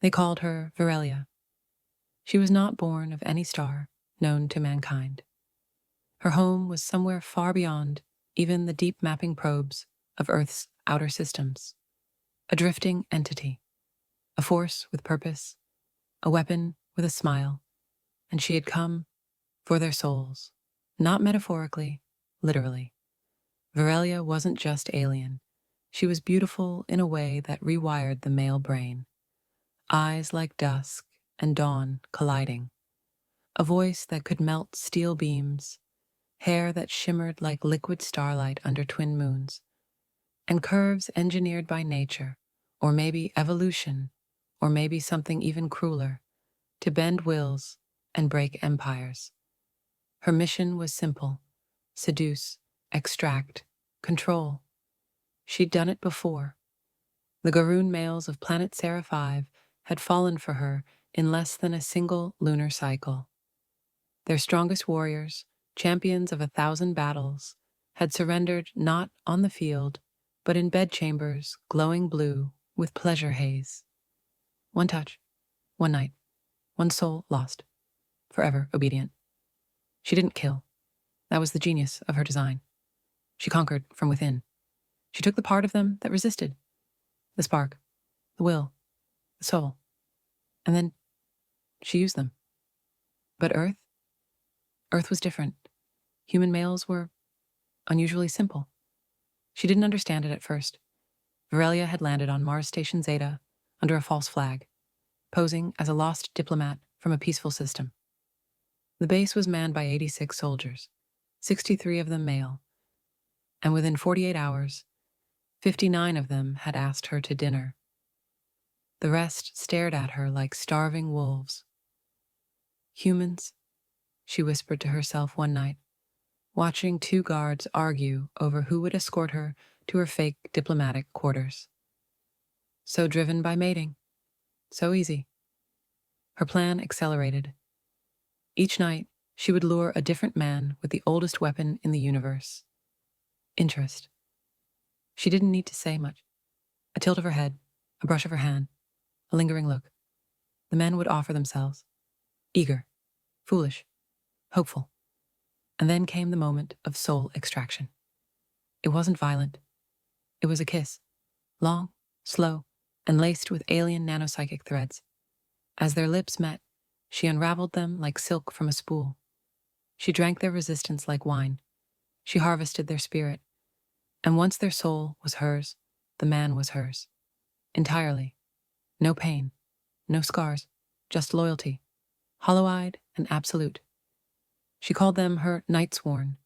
They called her Virelia. She was not born of any star known to mankind. Her home was somewhere far beyond even the deep mapping probes of Earth's outer systems. A drifting entity, a force with purpose, a weapon with a smile, and she had come for their souls, not metaphorically, literally. Virelia wasn't just alien. She was beautiful in a way that rewired the male brain. Eyes like dusk and dawn colliding. A voice that could melt steel beams. Hair that shimmered like liquid starlight under twin moons. And curves engineered by nature, or maybe evolution, or maybe something even crueler, to bend wills and break empires. Her mission was simple: seduce, extract, control. She'd done it before. The Garoon males of planet Sarah 5 had fallen for her in less than a single lunar cycle. Their strongest warriors, champions of 1,000 battles, had surrendered not on the field, but in bedchambers glowing blue with pleasure haze. One touch, one night, one soul lost, forever obedient. She didn't kill. That was the genius of her design. She conquered from within. She took the part of them that resisted, the spark, the will, the soul, and then she used them. But Earth was different. Human males were unusually simple. She didn't understand it at first. Virelia had landed on Mars Station Zeta under a false flag, posing as a lost diplomat from a peaceful system. The base was manned by 86 soldiers, 63 of them male, and within 48 hours, 59 of them had asked her to dinner. The rest stared at her like starving wolves. Humans, she whispered to herself one night, watching two guards argue over who would escort her to her fake diplomatic quarters. So driven by mating. So easy. Her plan accelerated. Each night, she would lure a different man with the oldest weapon in the universe. Interest. She didn't need to say much. A tilt of her head, a brush of her hand, a lingering look. The men would offer themselves. Eager, foolish, hopeful. And then came the moment of soul extraction. It wasn't violent. It was a kiss. Long, slow, and laced with alien nanopsychic threads. As their lips met, she unraveled them like silk from a spool. She drank their resistance like wine. She harvested their spirit. And once their soul was hers, the man was hers. Entirely. No pain, no scars, just loyalty. Hollow-eyed and absolute. She called them her Nightsworn,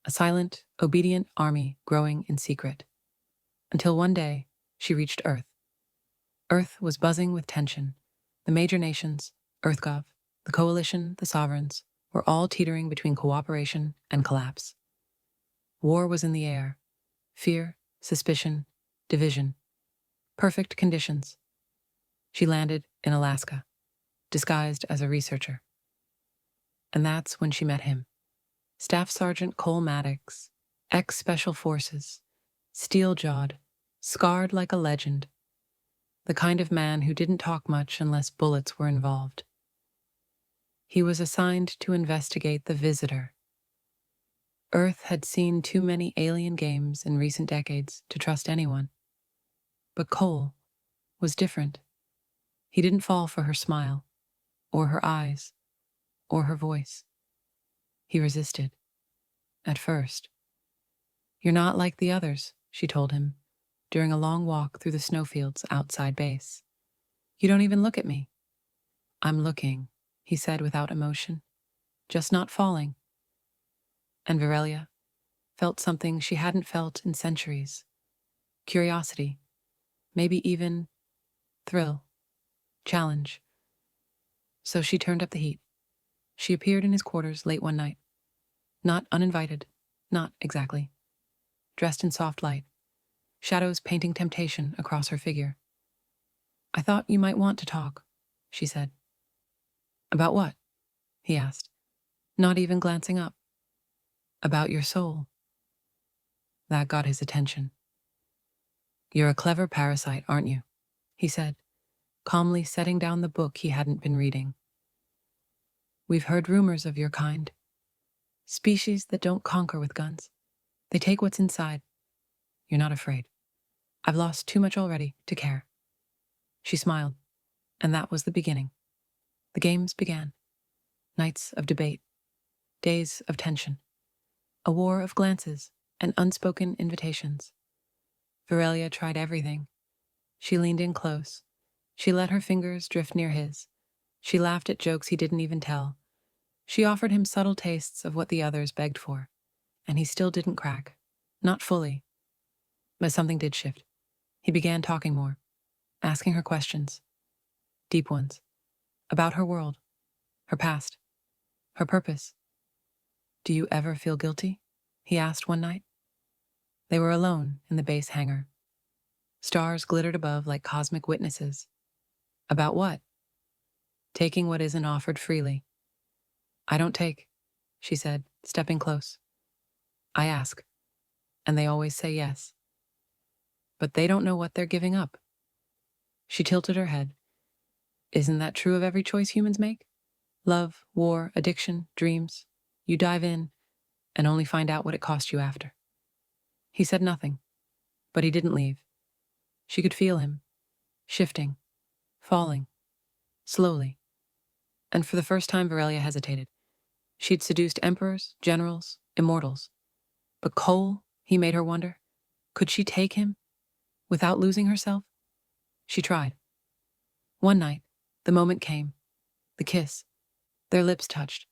a silent, obedient army growing in secret. Until one day, she reached Earth. Earth was buzzing with tension. The major nations, EarthGov, the Coalition, the Sovereigns, were all teetering between cooperation and collapse. War was in the air. Fear, suspicion, division. Perfect conditions. She landed in Alaska, disguised as a researcher. And that's when she met him. Staff Sergeant Cole Maddox, ex-Special Forces, steel-jawed, scarred like a legend. The kind of man who didn't talk much unless bullets were involved. He was assigned to investigate the visitor. Earth had seen too many alien games in recent decades to trust anyone. But Cole was different. He didn't fall for her smile, or her eyes, or her voice. He resisted. At first. "You're not like the others," she told him, during a long walk through the snowfields outside base. "You don't even look at me." "I'm looking," he said without emotion, "just not falling." And Virelia felt something she hadn't felt in centuries. Curiosity, maybe even thrill, challenge. So she turned up the heat. She appeared in his quarters late one night. Not uninvited, not exactly. Dressed in soft light, shadows painting temptation across her figure. "I thought you might want to talk," she said. "About what?" he asked, not even glancing up. "About your soul." That got his attention. "You're a clever parasite, aren't you?" he said, calmly setting down the book he hadn't been reading. "We've heard rumors of your kind. Species that don't conquer with guns. They take what's inside. You're not afraid. I've lost too much already to care." She smiled, and that was the beginning. The games began. Nights of debate, days of tension, a war of glances and unspoken invitations. Virelia tried everything. She leaned in close. She let her fingers drift near his. She laughed at jokes he didn't even tell. She offered him subtle tastes of what the others begged for, and he still didn't crack. Not fully. But something did shift. He began talking more, asking her questions. Deep ones. About her world, her past, her purpose. "Do you ever feel guilty?" he asked one night. They were alone in the base hangar. Stars glittered above like cosmic witnesses. "About what?" "Taking what isn't offered freely." "I don't take," she said, stepping close. "I ask, and they always say yes. But they don't know what they're giving up." She tilted her head. "Isn't that true of every choice humans make? Love, war, addiction, dreams. You dive in and only find out what it cost you after." He said nothing, but he didn't leave. She could feel him, shifting, falling, slowly. And for the first time, Virelia hesitated. She'd seduced emperors, generals, immortals. But Cole, he made her wonder, could she take him without losing herself? She tried. One night, the moment came. The kiss. Their lips touched.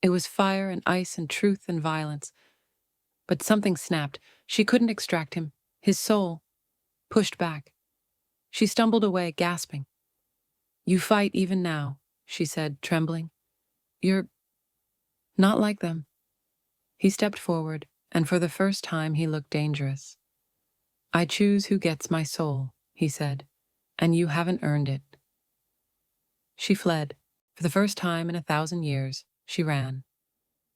It was fire and ice and truth and violence. But something snapped. She couldn't extract him. His soul pushed back. She stumbled away, gasping. "You fight even now," she said, trembling. "You're not like them." He stepped forward, and for the first time he looked dangerous. "I choose who gets my soul," he said, "and you haven't earned it." She fled. For the first time in 1,000 years, she ran.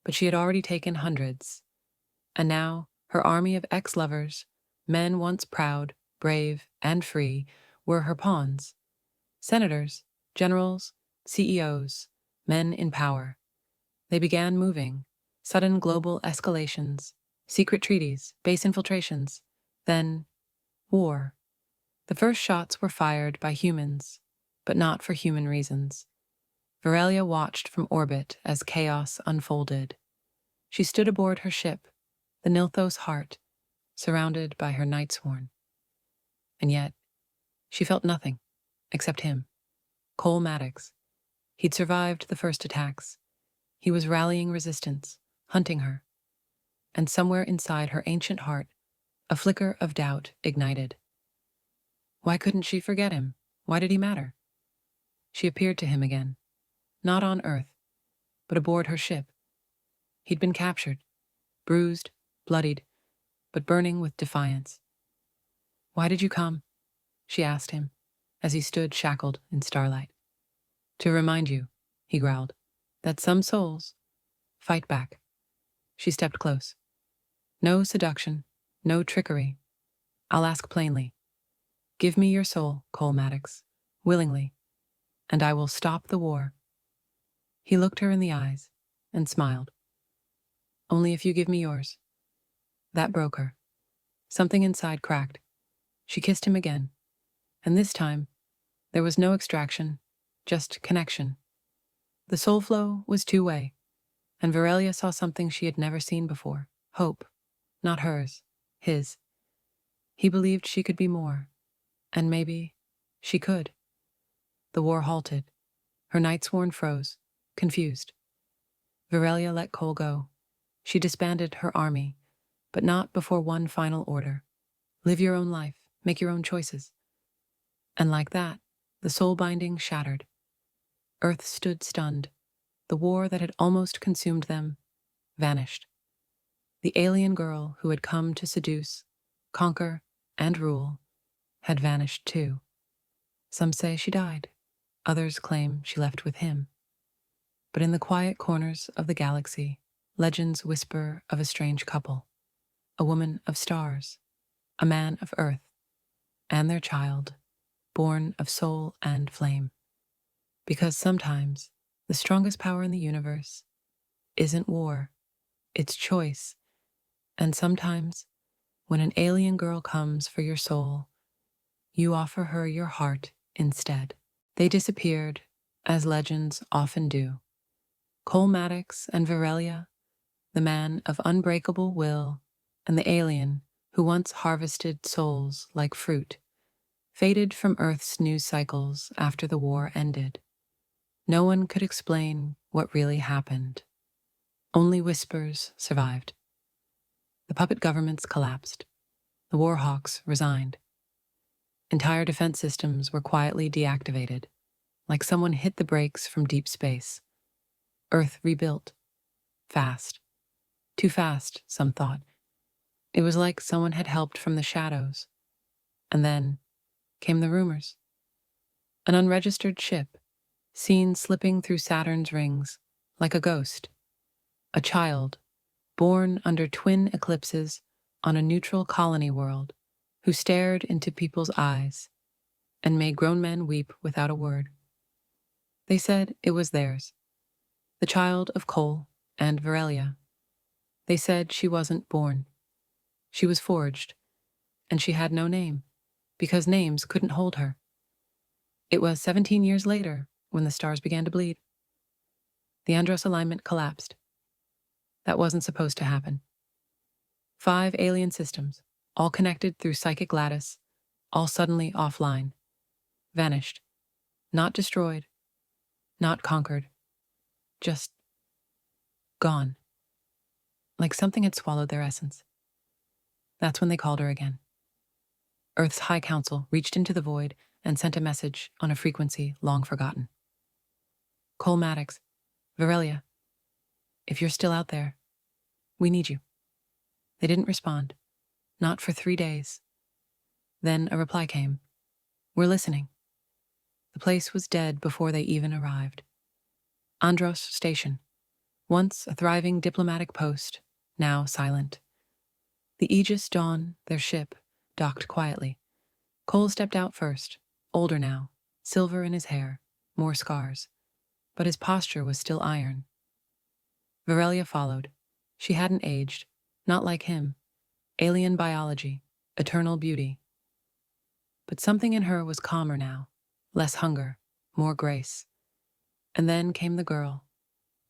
But she had already taken hundreds. And now, her army of ex-lovers, men once proud, brave, and free, were her pawns. Senators, generals, CEOs, men in power. They began moving. Sudden global escalations, secret treaties, base infiltrations. Then, war. The first shots were fired by humans, but not for human reasons. Virelia watched from orbit as chaos unfolded. She stood aboard her ship, the Nilthos Heart, surrounded by her Nightsworn. And yet, she felt nothing, except him, Cole Maddox. He'd survived the first attacks. He was rallying resistance, hunting her. And somewhere inside her ancient heart, a flicker of doubt ignited. Why couldn't she forget him? Why did he matter? She appeared to him again, not on Earth, but aboard her ship. He'd been captured, bruised, bloodied, but burning with defiance. "Why did you come?" she asked him, as he stood shackled in starlight. "To remind you," he growled, "that some souls fight back." She stepped close. "No seduction, no trickery. I'll ask plainly. Give me your soul, Cole Maddox, willingly, and I will stop the war." He looked her in the eyes and smiled. "Only if you give me yours." That broke her. Something inside cracked. She kissed him again, and this time, there was no extraction, just connection. The soul flow was two-way, and Virelia saw something she had never seen before. Hope, not hers, his. He believed she could be more, and maybe she could. The war halted. Her Nightsworn froze, confused. Virelia let Cole go. She disbanded her army, but not before one final order. Live your own life, make your own choices. And like that, the soul binding shattered. Earth stood stunned. The war that had almost consumed them vanished. The alien girl who had come to seduce, conquer, and rule had vanished too. Some say she died. Others claim she left with him. But in the quiet corners of the galaxy, legends whisper of a strange couple, a woman of stars, a man of Earth, and their child, born of soul and flame. Because sometimes the strongest power in the universe isn't war, it's choice. And sometimes, when an alien girl comes for your soul, you offer her your heart instead. They disappeared, as legends often do. Cole Maddox and Virelia, the man of unbreakable will, and the alien who once harvested souls like fruit, faded from Earth's news cycles after the war ended. No one could explain what really happened. Only whispers survived. The puppet governments collapsed. The war hawks resigned. Entire defense systems were quietly deactivated, like someone hit the brakes from deep space. Earth rebuilt. Fast. Too fast, some thought. It was like someone had helped from the shadows. And then came the rumors. An unregistered ship, seen slipping through Saturn's rings, like a ghost. A child, born under twin eclipses on a neutral colony world, who stared into people's eyes and made grown men weep without a word. They said it was theirs, the child of Cole and Virelia. They said she wasn't born. She was forged, and she had no name, because names couldn't hold her. It was 17 years later when the stars began to bleed. The Andros alignment collapsed. That wasn't supposed to happen. 5 alien systems, all connected through psychic lattice, all suddenly offline. Vanished. Not destroyed. Not conquered. Just gone. Like something had swallowed their essence. That's when they called her again. Earth's High Council reached into the void and sent a message on a frequency long forgotten. Cole Maddox, Virelia, if you're still out there, we need you. They didn't respond. Not for 3 days. Then a reply came. We're listening. The place was dead before they even arrived. Andros Station, once a thriving diplomatic post, now silent. The Aegis Dawn, their ship, docked quietly. Cole stepped out first, older now, silver in his hair, more scars, but his posture was still iron. Virelia followed. She hadn't aged, not like him. Alien biology, eternal beauty. But something in her was calmer now, less hunger, more grace. And then came the girl,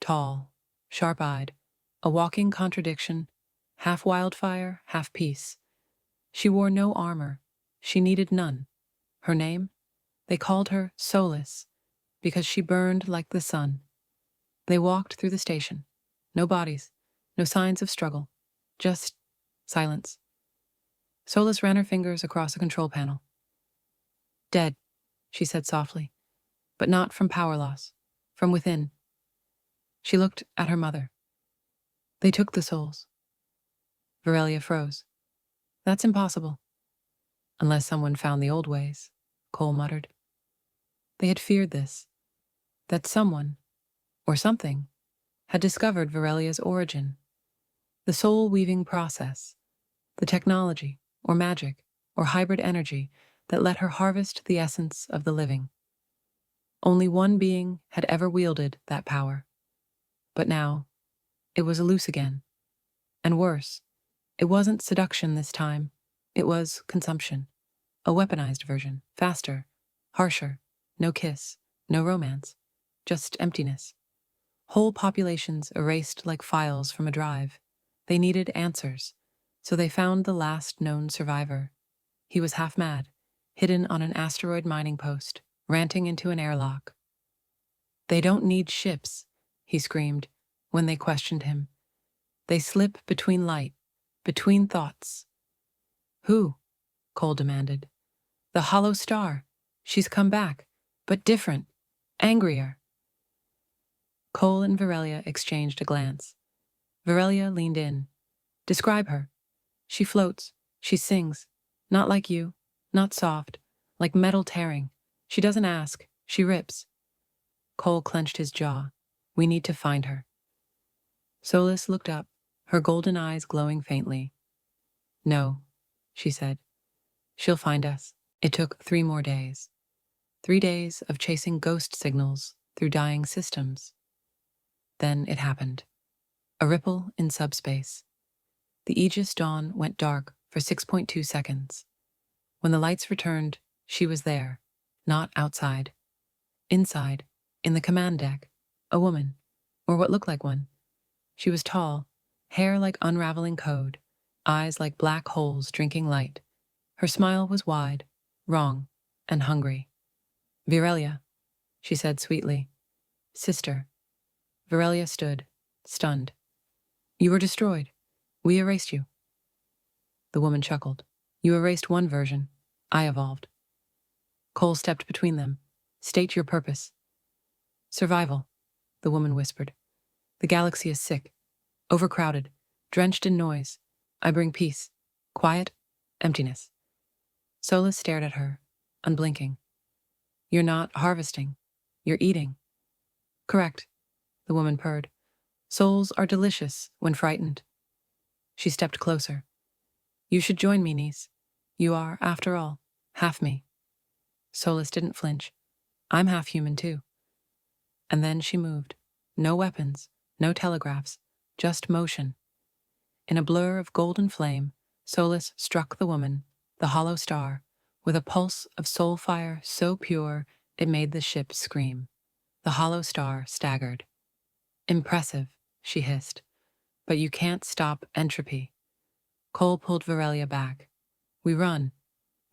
tall, sharp-eyed, a walking contradiction, half wildfire, half peace. She wore no armor. She needed none. Her name? They called her Solace, because she burned like the sun. They walked through the station. No bodies, no signs of struggle, just silence. Solace ran her fingers across a control panel. Dead, she said softly, but not from power loss, from within. She looked at her mother. They took the souls. Virelia froze. That's impossible. Unless someone found the old ways, Cole muttered. They had feared this, that someone, or something, had discovered Virelia's origin, the soul-weaving process, the technology, or magic, or hybrid energy that let her harvest the essence of the living. Only one being had ever wielded that power. But now, it was loose again. And worse, it wasn't seduction this time. It was consumption. A weaponized version, faster, harsher, no kiss, no romance, just emptiness. Whole populations erased like files from a drive. They needed answers, so they found the last known survivor. He was half mad, hidden on an asteroid mining post, ranting into an airlock. They don't need ships, he screamed when they questioned him. They slip between light, between thoughts. Who? Cole demanded. The hollow star. She's come back, but different, angrier. Cole and Virelia exchanged a glance. Virelia leaned in. Describe her. She floats. She sings. Not like you. Not soft. Like metal tearing. She doesn't ask. She rips. Cole clenched his jaw. We need to find her. Solace looked up, her golden eyes glowing faintly. No, she said. She'll find us. It took 3 more days. 3 days of chasing ghost signals through dying systems. Then it happened. A ripple in subspace. The Aegis dawn went dark for 6.2 seconds. When the lights returned, she was there, not outside. Inside, in the command deck, a woman, or what looked like one. She was tall, hair like unraveling code, eyes like black holes drinking light. Her smile was wide, wrong, and hungry. "Virelia," she said sweetly. "Sister." Virelia stood, stunned. "You were destroyed. We erased you." The woman chuckled. "You erased one version. I evolved." Cole stepped between them. "State your purpose." "Survival," the woman whispered. "The galaxy is sick, overcrowded, drenched in noise. I bring peace, quiet, emptiness." Solus stared at her, unblinking. "You're not harvesting. You're eating." "Correct," the woman purred. "Souls are delicious when frightened." She stepped closer. "You should join me, niece. You are, after all, half me." Solus didn't flinch. "I'm half human, too." And then she moved. No weapons, no telegraphs, just motion. In a blur of golden flame, Solus struck the woman, the hollow star, with a pulse of soul fire so pure it made the ship scream. The hollow star staggered. "Impressive," she hissed. "But you can't stop entropy." Cole pulled Virelia back. "We run."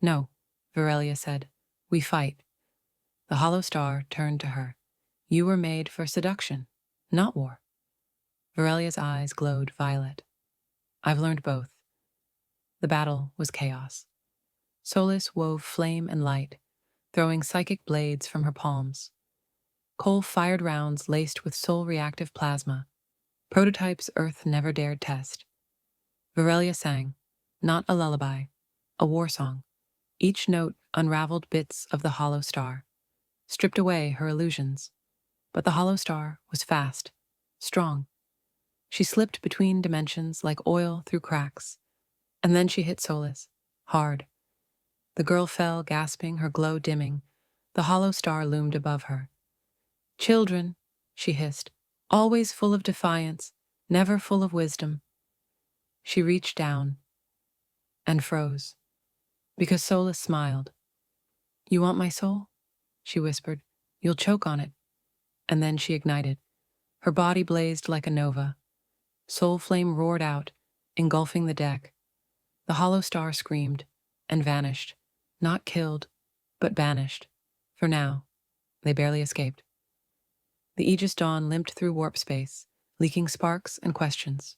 "No," Virelia said. "We fight." The hollow star turned to her. "You were made for seduction, not war." Virelia's eyes glowed violet. "I've learned both." The battle was chaos. Solus wove flame and light, throwing psychic blades from her palms. Cole fired rounds laced with soul-reactive plasma, prototypes Earth never dared test. Virelia sang, not a lullaby, a war song. Each note unraveled bits of the hollow star, stripped away her illusions. But the hollow star was fast, strong. She slipped between dimensions like oil through cracks, and then she hit Solus, hard. The girl fell, gasping, her glow dimming. The hollow star loomed above her. "Children," she hissed, "always full of defiance, never full of wisdom." She reached down and froze, because Solus smiled. "You want my soul?" she whispered. "You'll choke on it." And then she ignited. Her body blazed like a nova. Soul flame roared out, engulfing the deck. The hollow star screamed and vanished, not killed, but banished. For now, they barely escaped. The Aegis Dawn limped through warp space, leaking sparks and questions.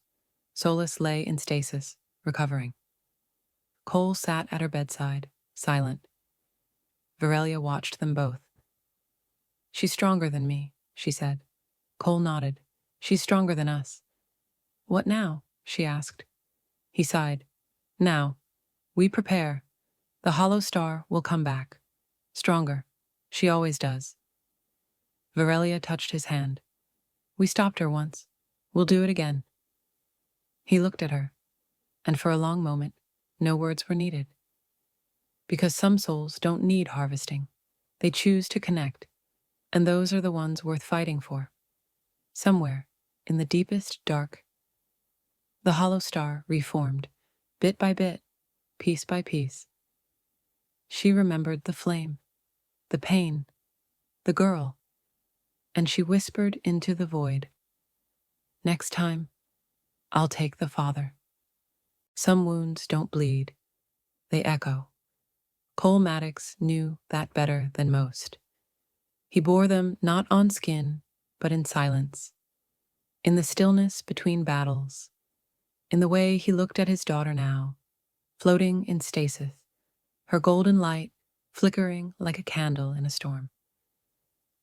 Solus lay in stasis, recovering. Cole sat at her bedside, silent. Virelia watched them both. "She's stronger than me," she said. Cole nodded. "She's stronger than us." "What now?" she asked. He sighed. "Now, we prepare. The hollow star will come back. Stronger. She always does." Virelia touched his hand. "We stopped her once. We'll do it again." He looked at her, and for a long moment, no words were needed. Because some souls don't need harvesting. They choose to connect, and those are the ones worth fighting for. Somewhere, in the deepest dark, the hollow star reformed, bit by bit, piece by piece. She remembered the flame, the pain, the girl, and she whispered into the void, "Next time, I'll take the father." Some wounds don't bleed, they echo. Cole Maddox knew that better than most. He bore them not on skin, but in silence, in the stillness between battles, in the way he looked at his daughter now, floating in stasis, her golden light flickering like a candle in a storm.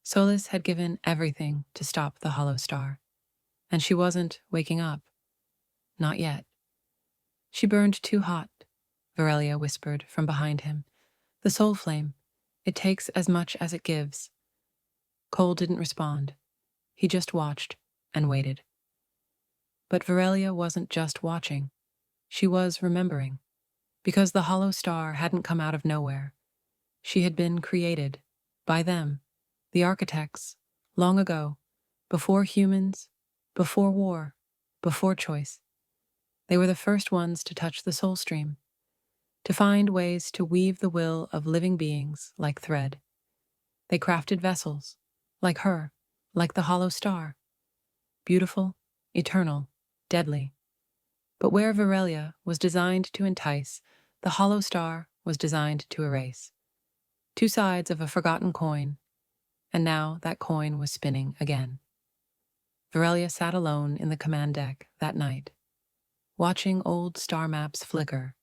Solus had given everything to stop the hollow star, and she wasn't waking up. Not yet. "She burned too hot," Virelia whispered from behind him. "The soul flame, it takes as much as it gives." Cole didn't respond. He just watched and waited. But Virelia wasn't just watching. She was remembering. Because the hollow star hadn't come out of nowhere. She had been created, By them, the architects, long ago, before humans, before war, before choice. They were the first ones to touch the soul stream, to find ways to weave the will of living beings like thread. They crafted vessels, like her, like the hollow star, beautiful, eternal, deadly. But where Virelia was designed to entice, the hollow star was designed to erase. Two sides of a forgotten coin, and now that coin was spinning again. Virelia sat alone in the command deck that night, watching old star maps flicker,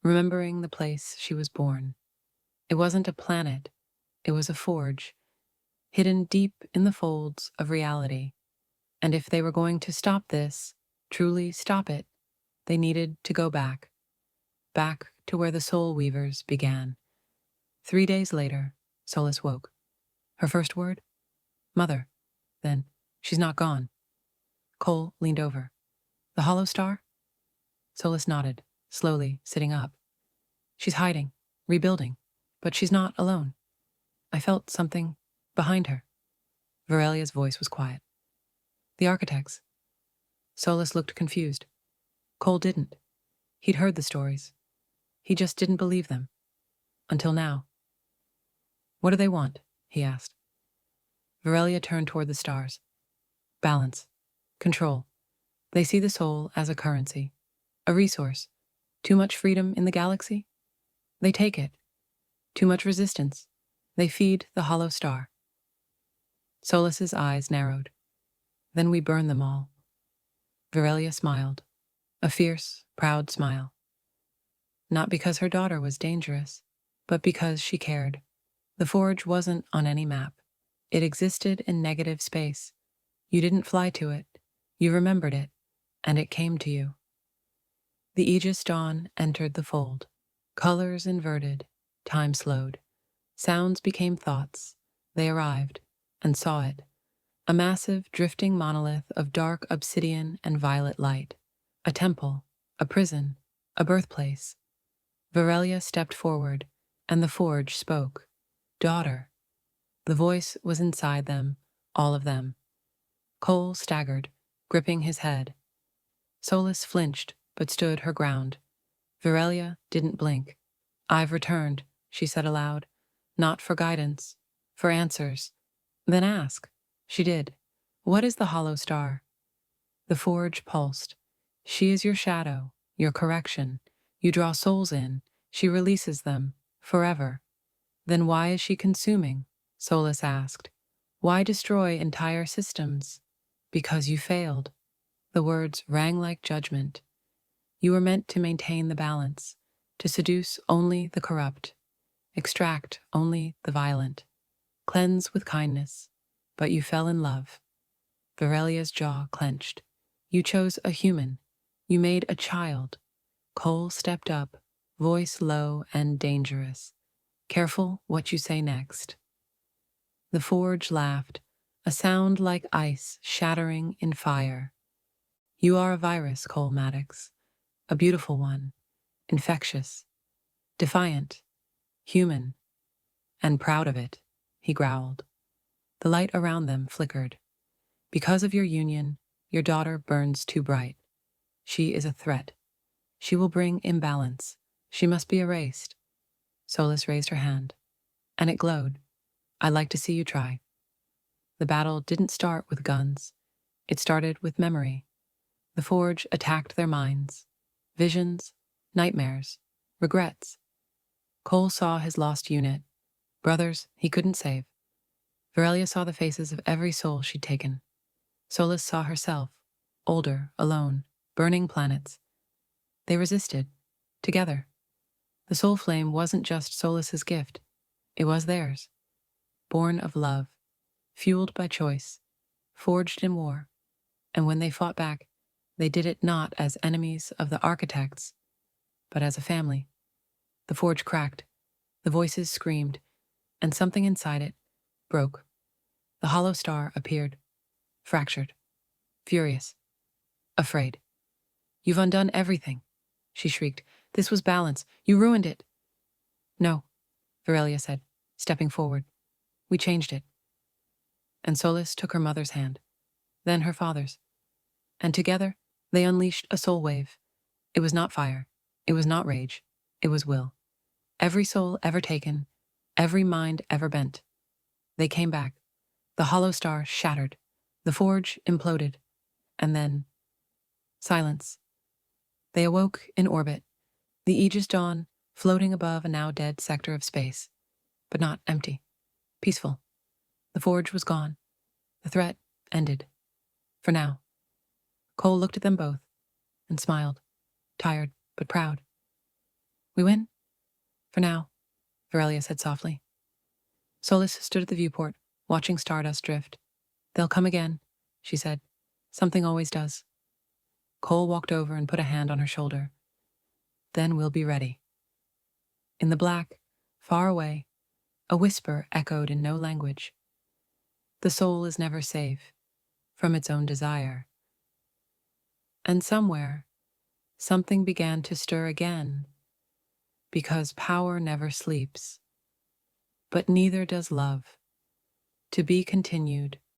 remembering the place she was born. It wasn't a planet, it was a forge, hidden deep in the folds of reality. And if they were going to stop this, truly stop it, they needed to go back to where the soul weavers began. 3 days later, Solus woke. Her first word? Mother. Then, she's not gone. Cole leaned over. The hollow star? Solus nodded, slowly, sitting up. She's hiding, rebuilding, but she's not alone. I felt something behind her. Virelia's voice was quiet. The architects. Solus looked confused. Cole didn't. He'd heard the stories. He just didn't believe them. Until now. What do they want? He asked. Virelia turned toward the stars. Balance. Control. They see the soul as a currency. A resource. Too much freedom in the galaxy? They take it. Too much resistance? They feed the hollow star. Solus's eyes narrowed. Then we burn them all. Virelia smiled. A fierce, proud smile. Not because her daughter was dangerous, but because she cared. The forge wasn't on any map. It existed in negative space. You didn't fly to it. You remembered it, and it came to you. The Aegis dawn entered the fold. Colors inverted. Time slowed. Sounds became thoughts. They arrived, and saw it. A massive, drifting monolith of dark obsidian and violet light. A temple, a prison, a birthplace. Virelia stepped forward, and the forge spoke. Daughter. The voice was inside them, all of them. Cole staggered, gripping his head. Solus flinched, but stood her ground. Virelia didn't blink. I've returned, she said aloud. Not for guidance, for answers. Then ask. She did. What is the hollow star? The forge pulsed. She is your shadow, your correction. You draw souls in. She releases them, forever. Then why is she consuming? Solus asked. Why destroy entire systems? Because you failed. The words rang like judgment. You were meant to maintain the balance, to seduce only the corrupt, extract only the violent, cleanse with kindness, but you fell in love. Virelia's jaw clenched. You chose a human. You made a child. Cole stepped up, voice low and dangerous. Careful what you say next. The forge laughed, a sound like ice shattering in fire. You are a virus, Cole Maddox. A beautiful one, infectious, defiant, human, and proud of it, he growled. The light around them flickered. Because of your union, your daughter burns too bright. She is a threat. She will bring imbalance. She must be erased. Solus raised her hand, and it glowed. I'd like to see you try. The battle didn't start with guns. It started with memory. The forge attacked their minds. Visions, nightmares, regrets. Cole saw his lost unit. Brothers he couldn't save. Virelia saw the faces of every soul she'd taken. Solus saw herself, older, alone, burning planets. They resisted, together. The soul flame wasn't just Solus's gift. It was theirs. Born of love, fueled by choice, forged in war. And when they fought back, they did it not as enemies of the architects, but as a family. The forge cracked, the voices screamed, and something inside it broke. The hollow star appeared, fractured, furious, afraid. You've undone everything, she shrieked. This was balance. You ruined it. No, Virelia said, stepping forward. We changed it. And Solis took her mother's hand, then her father's. And together, they unleashed a soul wave. It was not fire. It was not rage. It was will. Every soul ever taken, every mind ever bent. They came back. The hollow star shattered. The forge imploded. And then, silence. They awoke in orbit, the Aegis dawn floating above a now dead sector of space, but not empty, peaceful. The forge was gone. The threat ended. For now. Cole looked at them both and smiled, tired but proud. We win? For now, Verelia said softly. Solis stood at the viewport, watching stardust drift. They'll come again, she said. Something always does. Cole walked over and put a hand on her shoulder. Then we'll be ready. In the black, far away, a whisper echoed in no language. The soul is never safe from its own desire. And somewhere, something began to stir again, because power never sleeps. But neither does love. To be continued.